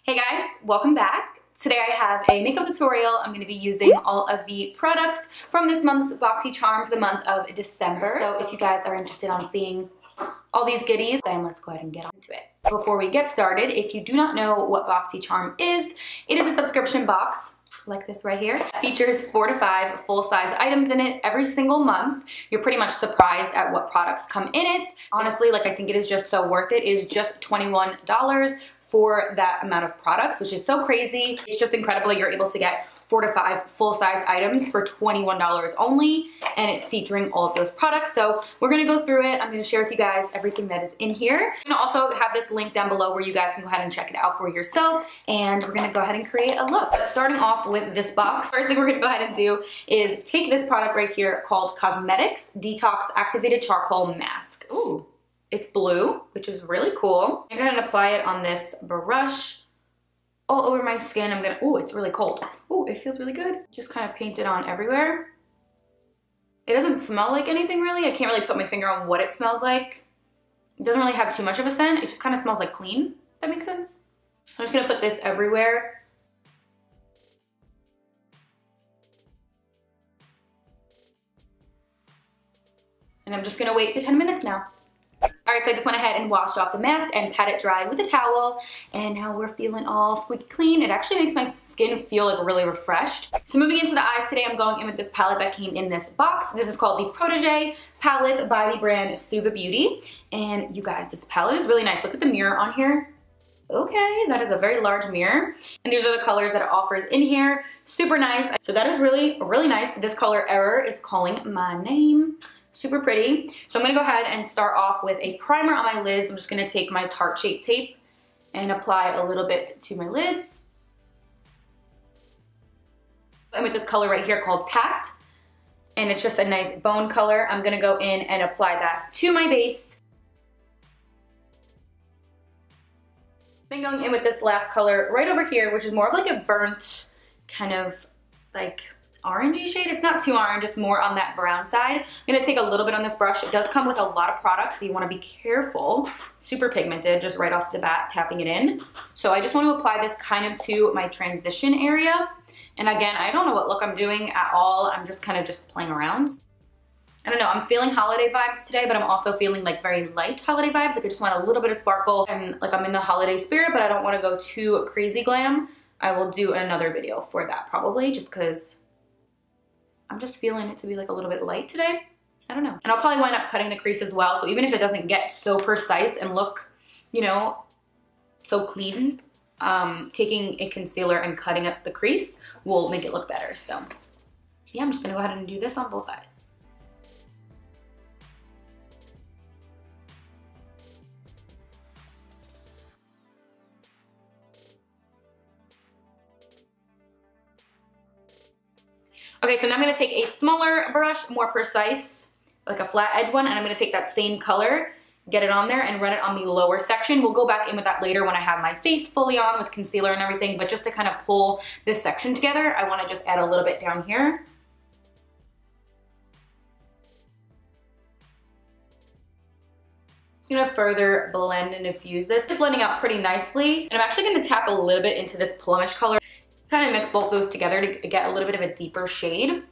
Hey guys, welcome back. Today I have a makeup tutorial. I'm going to be using all of the products from this month's Boxycharm for the month of December. So if you guys are interested on seeing all these goodies, then let's go ahead and get into it. Before we get started, if you do not know what Boxycharm is, it is a subscription box like this right here. It features 4 to 5 full-size items in it every single month. You're pretty much surprised at what products come in it. Honestly, like I think it is just so worth it. It is just $21 for that amount of products, which is so crazy. It's just incredible. You're able to get 4 to 5 full-size items for $21 only, and it's featuring all of those products. So we're gonna go through it. I'm gonna share with you guys everything that is in here. I'm gonna also have this link down below where you guys can go ahead and check it out for yourself, and we're gonna go ahead and create a look. But starting off with this box, first thing we're gonna go ahead and do is take this product right here called Cosmetix Detox Activated Charcoal Mask. Ooh. It's blue, which is really cool. I'm gonna apply it on this brush all over my skin. Oh, it's really cold. Oh, it feels really good. Just kind of paint it on everywhere. It doesn't smell like anything really. I can't really put my finger on what it smells like. It doesn't really have too much of a scent. It just kind of smells like clean, if that makes sense. I'm just gonna put this everywhere. And I'm just gonna wait the 10 minutes now. Alright, so I just went ahead and washed off the mask and pat it dry with a towel, and now we're feeling all squeaky clean. It actually makes my skin feel like really refreshed. So moving into the eyes today, I'm going in with this palette that came in this box. This is called the Protégé palette by the brand Suva Beauty. And you guys, this palette is really nice. Look at the mirror on here. Okay, that is a very large mirror. And these are the colors that it offers in here. Super nice. So that is really, really nice. This color Error is calling my name. Super pretty. So I'm gonna go ahead and start off with a primer on my lids. I'm just gonna take my Tarte Shape Tape and apply a little bit to my lids. And with this color right here called Tact, and it's just a nice bone color, I'm gonna go in and apply that to my base. Then going in with this last color right over here, which is more of like a burnt kind of like orangey shade. It's not too orange, it's more on that brown side. I'm gonna take a little bit on this brush. It does come with a lot of products, so you wanna be careful. Super pigmented, just right off the bat, tapping it in. So I just want to apply this kind of to my transition area. And again, I don't know what look I'm doing at all. I'm just kind of just playing around. I don't know, I'm feeling holiday vibes today, but I'm also feeling like very light holiday vibes. Like I just want a little bit of sparkle, and like I'm in the holiday spirit, but I don't wanna go too crazy glam. I will do another video for that probably, just because I'm just feeling it to be like a little bit light today. I don't know. And I'll probably wind up cutting the crease as well. So even if it doesn't get so precise and look, you know, so clean, taking a concealer and cutting up the crease will make it look better. So yeah, I'm just gonna go ahead and do this on both eyes. Okay, so now I'm gonna take a smaller brush, more precise, like a flat edge one, and I'm gonna take that same color, get it on there, and run it on the lower section. We'll go back in with that later when I have my face fully on with concealer and everything, but just to kind of pull this section together, I wanna just add a little bit down here. Just gonna further blend and infuse this. It's blending out pretty nicely, and I'm actually gonna tap a little bit into this plummish color. Kind of mix both those together to get a little bit of a deeper shade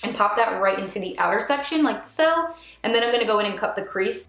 and pop that right into the outer section like so. And then I'm gonna go in and cut the crease.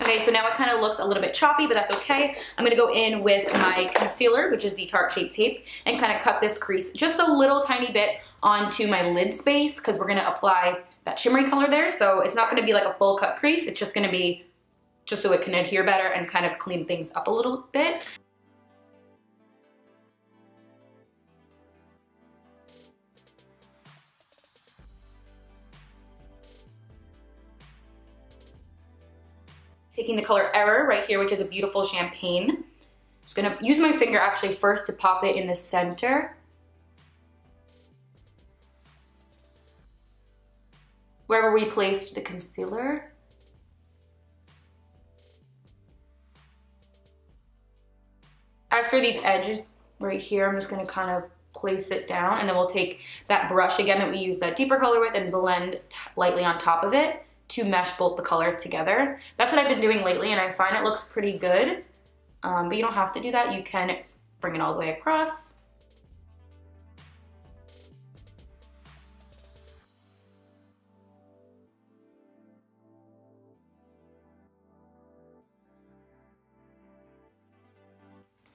Okay, so now it kind of looks a little bit choppy, but that's okay. I'm gonna go in with my concealer, which is the Tarte Shape Tape, and kind of cut this crease just a little tiny bit onto my lid space, because we're gonna apply that shimmery color there. So it's not gonna be like a full cut crease, it's just gonna be just so it can adhere better and kind of clean things up a little bit. Taking the color Error right here, which is a beautiful champagne. Just gonna use my finger actually first to pop it in the center, wherever we placed the concealer. As for these edges right here, I'm just gonna kind of place it down, and then we'll take that brush again that we used that deeper color with and blend lightly on top of it to mesh both the colors together. That's what I've been doing lately, and I find it looks pretty good. But you don't have to do that. You can bring it all the way across.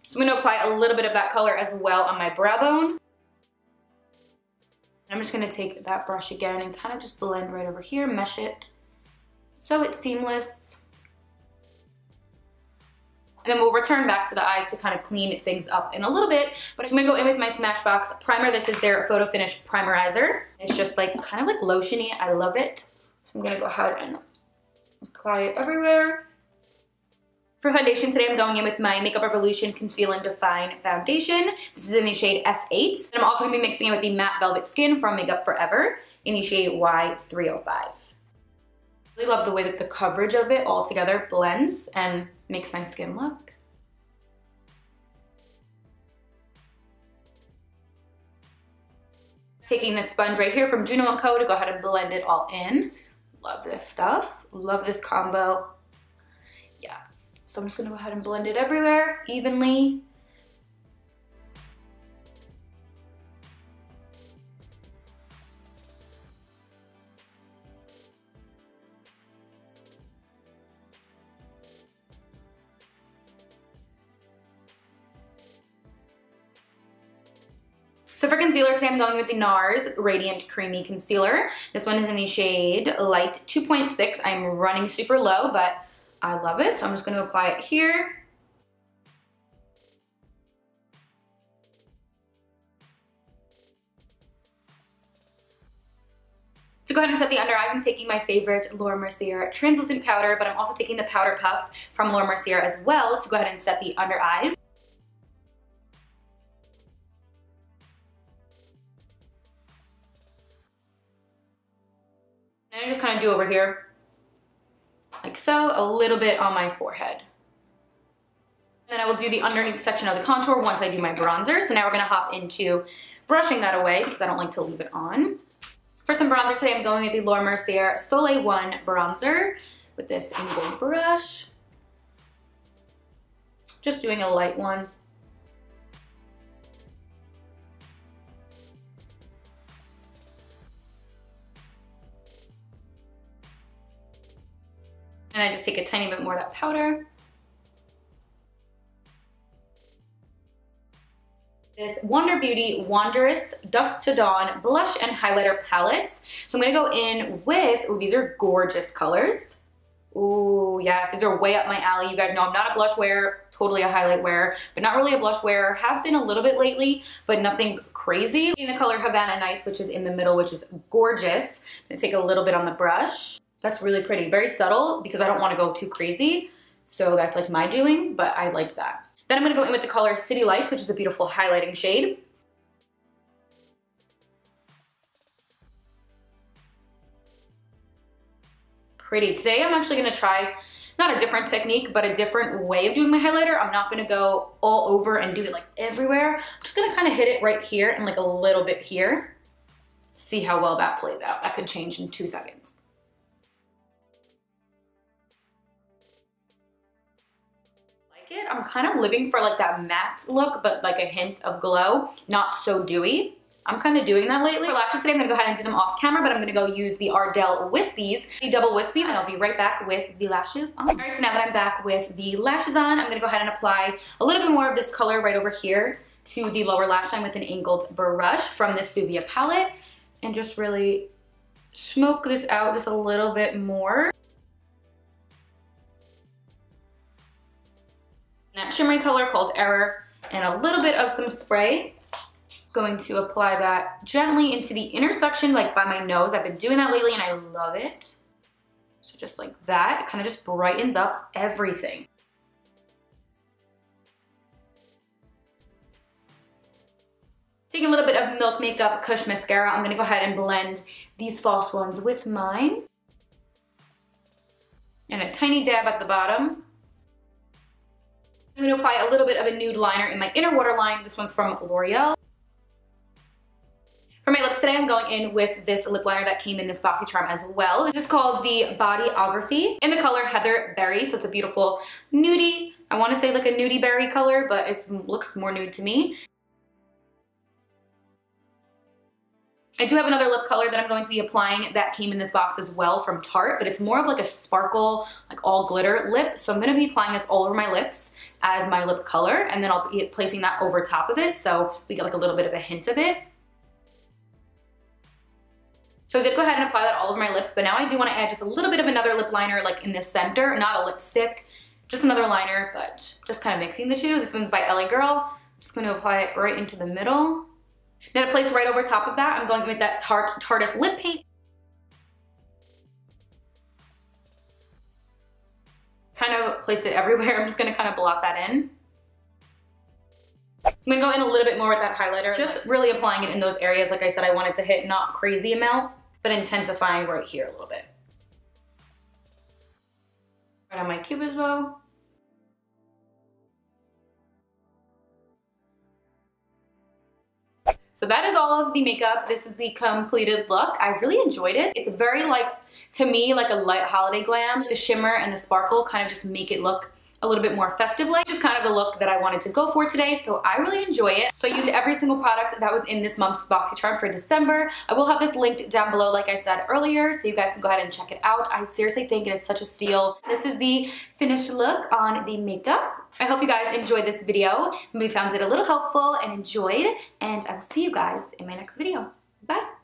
So I'm going to apply a little bit of that color as well on my brow bone. I'm just going to take that brush again and kind of just blend right over here, mesh it so it's seamless. And then we'll return back to the eyes to kind of clean things up in a little bit. But I'm going to go in with my Smashbox primer. This is their Photo Finish Primerizer. It's just like kind of like lotiony. I love it. So I'm going to go ahead and apply it everywhere. For foundation today, I'm going in with my Makeup Revolution Conceal and Define Foundation. This is in the shade F8. And I'm also going to be mixing it with the Matte Velvet Skin from Makeup Forever in the shade Y305. I really love the way that the coverage of it all together blends and makes my skin look. Taking this sponge right here from Juno & Co. to go ahead and blend it all in. Love this stuff. Love this combo. Yeah. So I'm just going to go ahead and blend it everywhere evenly. So for concealer today, I'm going with the Nars Radiant Creamy Concealer. This one is in the shade Light 2.6. I'm running super low, but I love it. So I'm just going to apply it here. To go ahead and set the under eyes, I'm taking my favorite Mercier Translucent Powder, but I'm also taking the Powder Puff from Mercier as well to go ahead and set the under eyes. And I just kind of do over here, like so, a little bit on my forehead. And then I will do the underneath section of the contour once I do my bronzer. So now we're gonna hop into brushing that away because I don't like to leave it on. For some bronzer today, I'm going with the Mercier Soleil 1 bronzer with this angled brush. Just doing a light one. And I just take a tiny bit more of that powder. This Wonder Beauty Wandress Dusk to Dawn Blush and Highlighter Palettes. So I'm gonna go in with, ooh, these are gorgeous colors. Ooh, yes, these are way up my alley. You guys know I'm not a blush wearer, totally a highlight wearer, but not really a blush wearer. Have been a little bit lately, but nothing crazy. In the color Havana Nights, which is in the middle, which is gorgeous. I'm gonna take a little bit on the brush. That's really pretty, very subtle because I don't want to go too crazy. So that's like my doing, but I like that. Then I'm going to go in with the color City Lights, which is a beautiful highlighting shade. Pretty. Today I'm actually going to try, not a different technique, but a different way of doing my highlighter. I'm not going to go all over and do it like everywhere. I'm just going to kind of hit it right here and like a little bit here. See how well that plays out. That could change in 2 seconds. I'm kind of living for like that matte look, but like a hint of glow, not so dewy. I'm kind of doing that lately. For lashes today, I'm gonna go ahead and do them off camera, but I'm gonna go use the Ardell Wispies, the double Wispies, and I'll be right back with the lashes on. All right, so now that I'm back with the lashes on, I'm gonna go ahead and apply a little bit more of this color right over here to the lower lash line with an angled brush from this Suva palette, and just really smoke this out just a little bit more. That shimmery color called Error and a little bit of some spray. Going to apply that gently into the intersection, like by my nose. I've been doing that lately and I love it. So just like that, it kind of just brightens up everything. Taking a little bit of Milk Makeup Kush Mascara, I'm going to go ahead and blend these false ones with mine. And a tiny dab at the bottom. I'm going to apply a little bit of a nude liner in my inner waterline. This one's from Loreal. For my lips today, I'm going in with this lip liner that came in this Boxycharm as well. This is called the Bodygraphy in the color Heatherberry, so it's a beautiful nudie. I want to say like a nudie berry color, but it looks more nude to me. I do have another lip color that I'm going to be applying that came in this box as well from Tarte, but it's more of like a sparkle, like all glitter lip. So I'm going to be applying this all over my lips as my lip color, and then I'll be placing that over top of it so we get like a little bit of a hint of it. So I did go ahead and apply that all over my lips, but now I do want to add just a little bit of another lip liner like in the center, not a lipstick, just another liner, but just kind of mixing the two. This one's by LA Girl. I'm just going to apply it right into the middle. Now to place right over top of that, I'm going with that Tartist lip paint. Kind of placed it everywhere. I'm just going to kind of blot that in. I'm going to go in a little bit more with that highlighter. Just really applying it in those areas, like I said, I wanted to hit not crazy amount, but intensifying right here a little bit. Right on my cupid's bow. So that is all of the makeup. This is the completed look. I really enjoyed it. It's very like, to me, like a light holiday glam. The shimmer and the sparkle kind of just make it look a little bit more festive-like. Just kind of the look that I wanted to go for today, so I really enjoy it. So I used every single product that was in this month's Boxycharm for December. I will have this linked down below, like I said earlier, so you guys can go ahead and check it out. I seriously think it is such a steal. This is the finished look on the makeup. I hope you guys enjoyed this video. Maybe found it a little helpful and enjoyed, and I will see you guys in my next video. Bye!